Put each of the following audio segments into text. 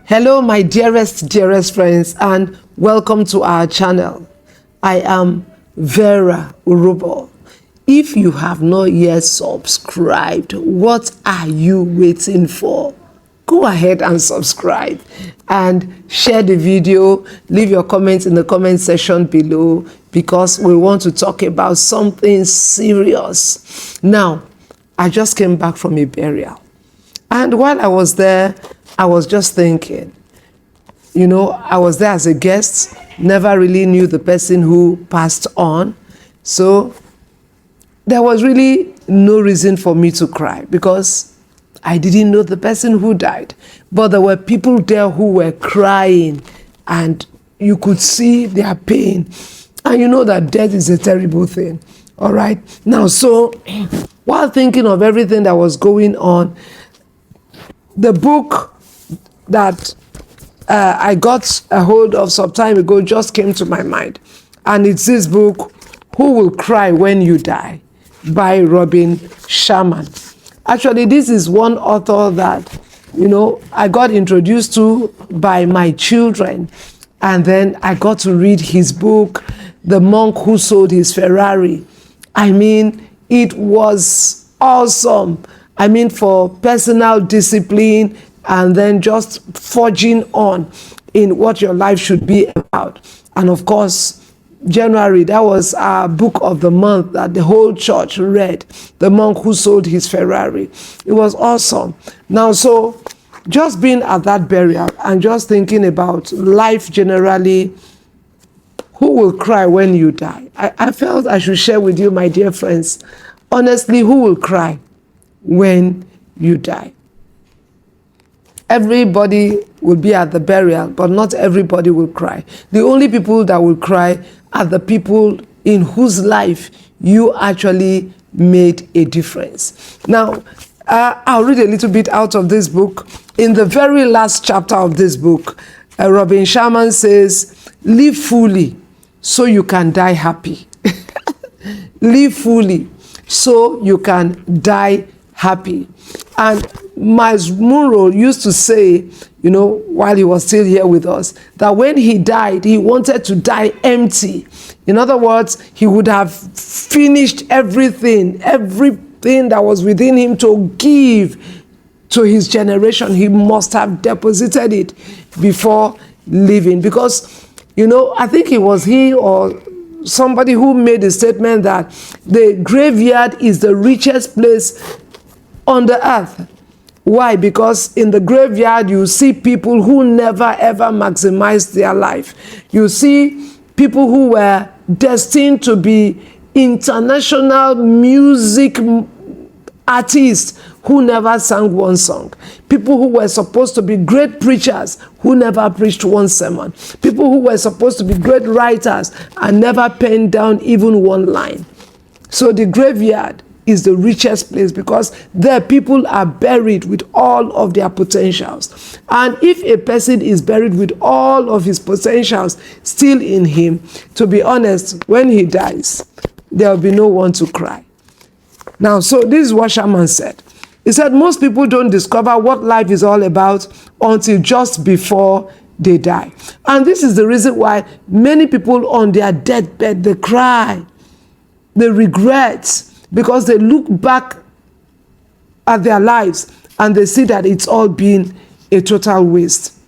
Hello, my dearest friends, and welcome to our channel. I am VERAH ORHOBOR. If you have not yet subscribed, what are you waiting for? Go ahead and subscribe and share the video. Leave your comments in the comment section below because we want to talk about something serious. Now, I just came back from a burial. And while I was there, I was just thinking, I was there as a guest, never really knew the person who passed on. So there was really no reason for me to cry because I didn't know the person who died. But there were people there who were crying and you could see their pain. And you know that death is a terrible thing. All right. Now, so while thinking of everything that was going on, the book that I got a hold of some time ago just came to my mind. And it's this book, Who Will Cry When You Die, by Robin Sharma. Actually, this is one author that, I got introduced to by my children. And then I got to read his book, The Monk Who Sold His Ferrari. I mean, it was awesome. I mean, for personal discipline and then just forging on in what your life should be about. And of course, January, that was our book of the month that the whole church read, The Monk Who Sold His Ferrari. It was awesome. Now, so just being at that burial and just thinking about life generally, who will cry when you die? I felt I should share with you, my dear friends. Honestly, who will cry when you die? Everybody will be at the burial, but not everybody will cry. The only people that will cry are the people in whose life you actually made a difference. Now, I'll read a little bit out of this book. In the very last chapter of this book, Robin Sharma says, live fully so you can die happy. Live fully so you can die happy. And Miles Monroe used to say, while he was still here with us, that when he died, he wanted to die empty. In other words, he would have finished everything that was within him to give to his generation. He must have deposited it before leaving. Because, I think it was he or somebody who made a statement that the graveyard is the richest place on the earth. Why? Because in the graveyard, you see people who never ever maximized their life. You see people who were destined to be international music artists who never sang one song. People who were supposed to be great preachers who never preached one sermon. People who were supposed to be great writers and never penned down even one line. So the graveyard is the richest place because there people are buried with all of their potentials. And if a person is buried with all of his potentials still in him, to be honest, when he dies, there will be no one to cry. Now, so this is what Sharma said. He said, most people don't discover what life is all about until just before they die. And this is the reason why many people on their deathbed, they cry, they regret, because they look back at their lives and they see that it's all been a total waste.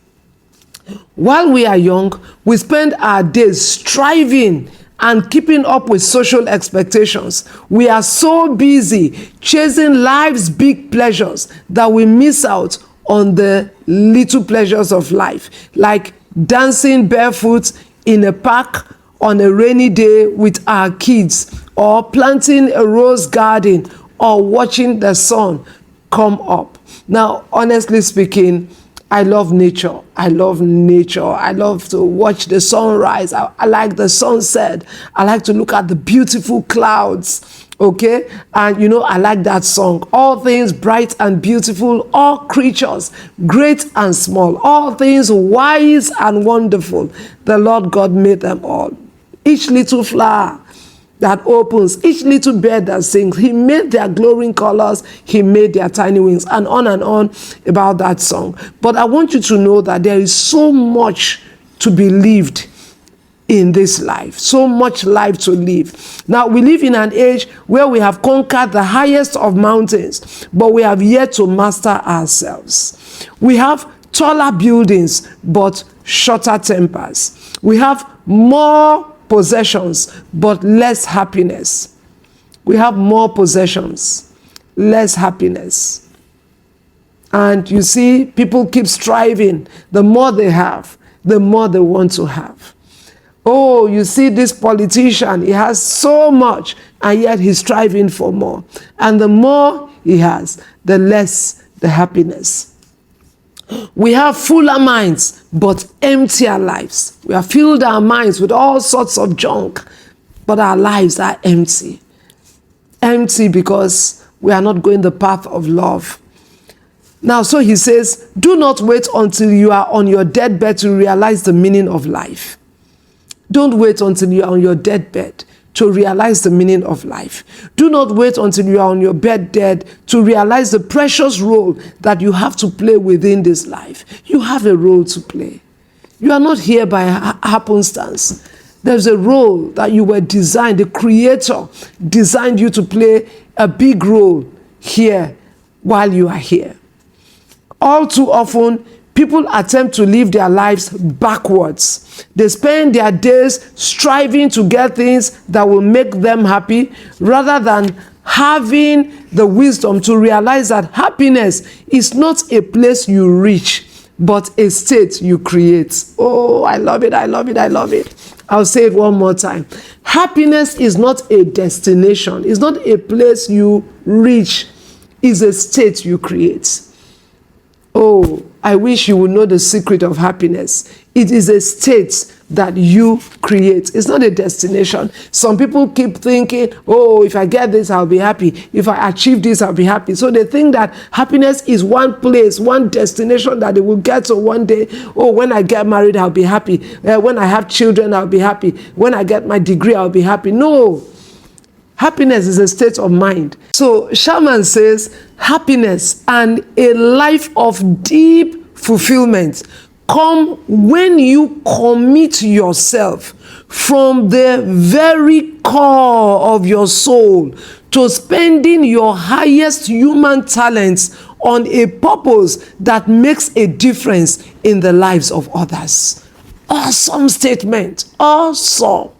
While we are young, we spend our days striving and keeping up with social expectations. We are so busy chasing life's big pleasures that we miss out on the little pleasures of life, like dancing barefoot in a park on a rainy day with our kids, or planting a rose garden, or watching the sun come up. Now, honestly speaking, I love nature. I love nature. I love to watch the sunrise. I like the sunset. I like to look at the beautiful clouds. Okay? And I like that song. All things bright and beautiful, all creatures, great and small, all things wise and wonderful. The Lord God made them all. Each little flower that opens, each little bird that sings. He made their glowing colors, he made their tiny wings, and on about that song. But I want you to know that there is so much to be lived in this life, so much life to live. Now, we live in an age where we have conquered the highest of mountains, but we have yet to master ourselves. We have taller buildings, but shorter tempers. We have more possessions, but less happiness. We have more possessions, less happiness. And you see, people keep striving. The more they have, the more they want to have. Oh, you see this politician, he has so much, and yet he's striving for more. And the more he has, the less the happiness. We have fuller minds, but emptier lives. We have filled our minds with all sorts of junk, but our lives are empty. Empty because we are not going the path of love. Now, so he says, do not wait until you are on your deathbed to realize the meaning of life. Don't wait until you are on your deathbed to realize the meaning of life. Do not wait until you are on your bed dead to realize the precious role that you have to play within this life. You have a role to play. You are not here by happenstance. There's a role that you were designed, the Creator designed you to play a big role here while you are here. All too often, people attempt to live their lives backwards. They spend their days striving to get things that will make them happy, rather than having the wisdom to realize that happiness is not a place you reach, but a state you create. Oh, I love it, I love it, I love it. I'll say it one more time. Happiness is not a destination. It's not a place you reach. It's a state you create. Oh, I wish you would know the secret of happiness. It is a state that you create. It's not a destination. Some people keep thinking, oh, if I get this, I'll be happy. If I achieve this, I'll be happy. So they think that happiness is one place, one destination that they will get to one day. Oh, when I get married, I'll be happy. When I have children, I'll be happy. When I get my degree, I'll be happy. No. Happiness is a state of mind. So Shaman says, happiness and a life of deep fulfillment come when you commit yourself from the very core of your soul to spending your highest human talents on a purpose that makes a difference in the lives of others. Awesome statement. Awesome.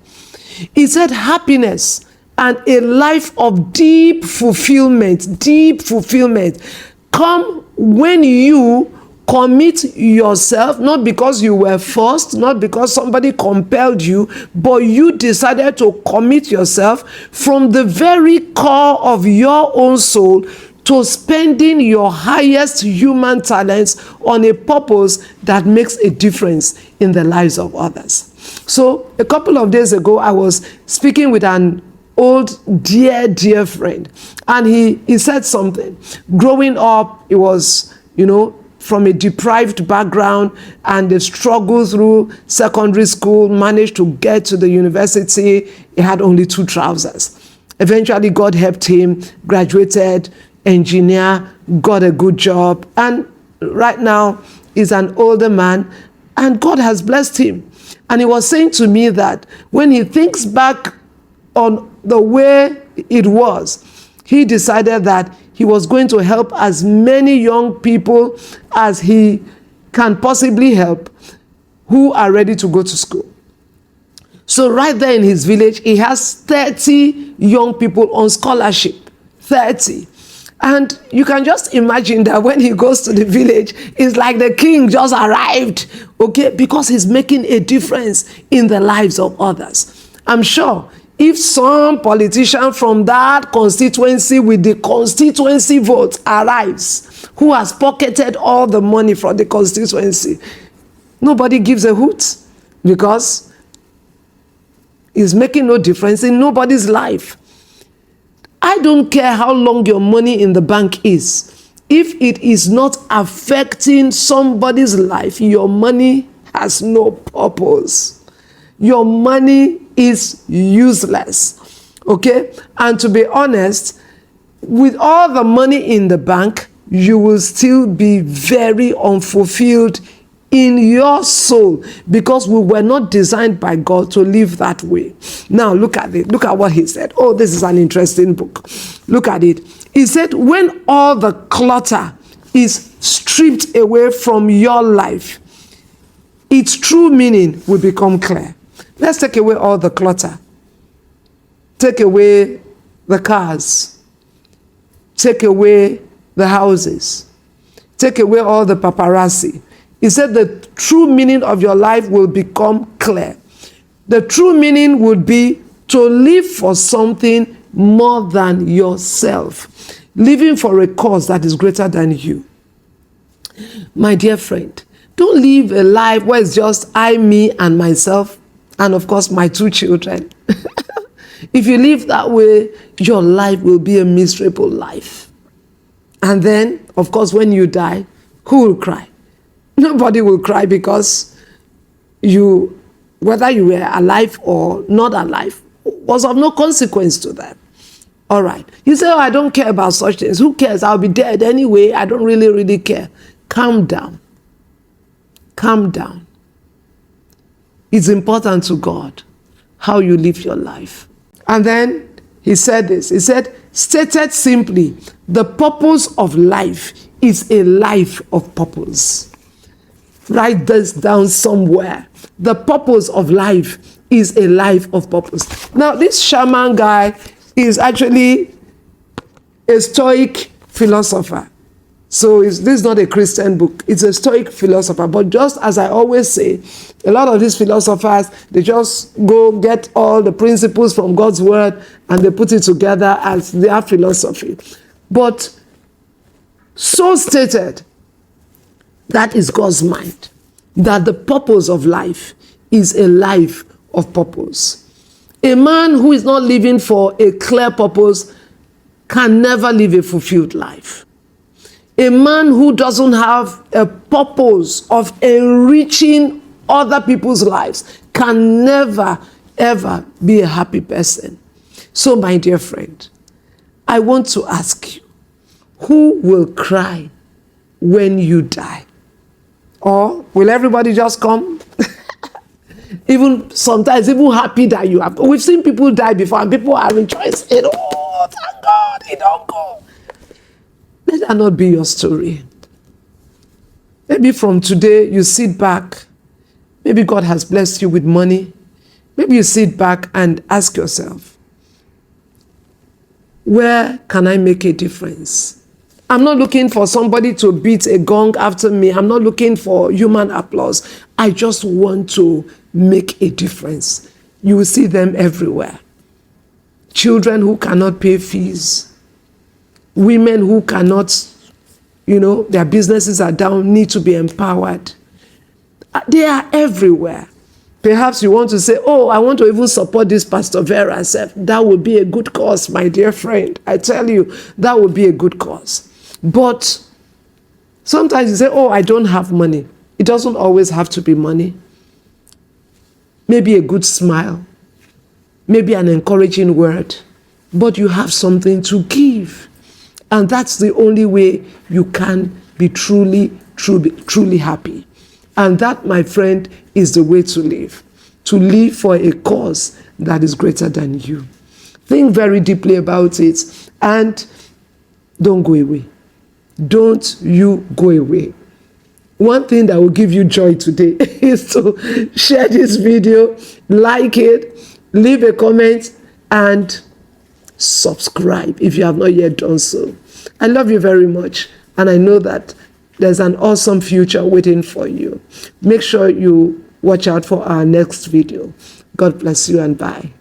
He said happiness and a life of deep fulfillment come when you commit yourself, not because you were forced, not because somebody compelled you, but you decided to commit yourself from the very core of your own soul to spending your highest human talents on a purpose that makes a difference in the lives of others. So a couple of days ago, I was speaking with an old dear friend, and he said something. Growing up, he was, from a deprived background, and they struggled through secondary school, managed to get to the university. He had only 2 trousers. Eventually, God helped him, graduated, engineer, got a good job, and right now is an older man, and God has blessed him. And he was saying to me that when he thinks back on the way it was, he decided that he was going to help as many young people as he can possibly help who are ready to go to school. So right there in his village, he has 30 young people on scholarship. 30. And you can just imagine that when he goes to the village, it's like the king just arrived, okay? Because he's making a difference in the lives of others. I'm sure if some politician from that constituency with the constituency vote arrives, who has pocketed all the money from the constituency, nobody gives a hoot, because it's making no difference in nobody's life. I don't care how long your money in the bank is. If it is not affecting somebody's life, your money has no purpose. Your money is useless. Okay? And to be honest, with all the money in the bank, you will still be very unfulfilled in your soul, because we were not designed by God to live that way. Now look at it. Look at what he said. Oh, this is an interesting book. Look at it. He said, when all the clutter is stripped away from your life, its true meaning will become clear. Let's take away all the clutter. Take away the cars. Take away the houses. Take away all the paparazzi. He said the true meaning of your life will become clear. The true meaning would be to live for something more than yourself. Living for a cause that is greater than you. My dear friend, don't live a life where it's just I, me, and myself, and of course my 2 children. If you live that way, your life will be a miserable life. And then, of course, when you die, who will cry? Nobody will cry, because whether you were alive or not alive, was of no consequence to them. All right. You say, oh, I don't care about such things. Who cares? I'll be dead anyway. I don't really care. Calm down. Calm down. It's important to God how you live your life. And then he said this. He said, stated simply, the purpose of life is a life of purpose. Write this down somewhere. The purpose of life is a life of purpose. Now, this shaman guy is actually a Stoic philosopher. So this is not a Christian book. It's a Stoic philosopher. But just as I always say, a lot of these philosophers, they just go get all the principles from God's word and they put it together as their philosophy. But so stated, that is God's mind, that the purpose of life is a life of purpose. A man who is not living for a clear purpose can never live a fulfilled life. A man who doesn't have a purpose of enriching other people's lives can never, ever be a happy person. So, my dear friend, I want to ask you, who will cry when you die? Or will everybody just come? Even sometimes, even happy that you have. We've seen people die before and people are rejoicing. Oh, thank God, he don't go. Let that not be your story. Maybe from today you sit back. Maybe God has blessed you with money. Maybe you sit back and ask yourself, where can I make a difference? I'm not looking for somebody to beat a gong after me. I'm not looking for human applause. I just want to make a difference. You will see them everywhere. Children who cannot pay fees. Women who cannot, their businesses are down, need to be empowered. They are everywhere. Perhaps you want to say, oh, I want to even support this Pastor Vera. That would be a good cause, my dear friend. I tell you, that would be a good cause. But sometimes you say, oh, I don't have money. It doesn't always have to be money. Maybe a good smile. Maybe an encouraging word. But you have something to give. And that's the only way you can be truly happy. And that, my friend, is the way to live. To live for a cause that is greater than you. Think very deeply about it and don't go away. Don't you go away. One thing that will give you joy today is to share this video, like it, leave a comment, and subscribe if you have not yet done so. I love you very much, and I know that there's an awesome future waiting for you. Make sure you watch out for our next video. God bless you and bye.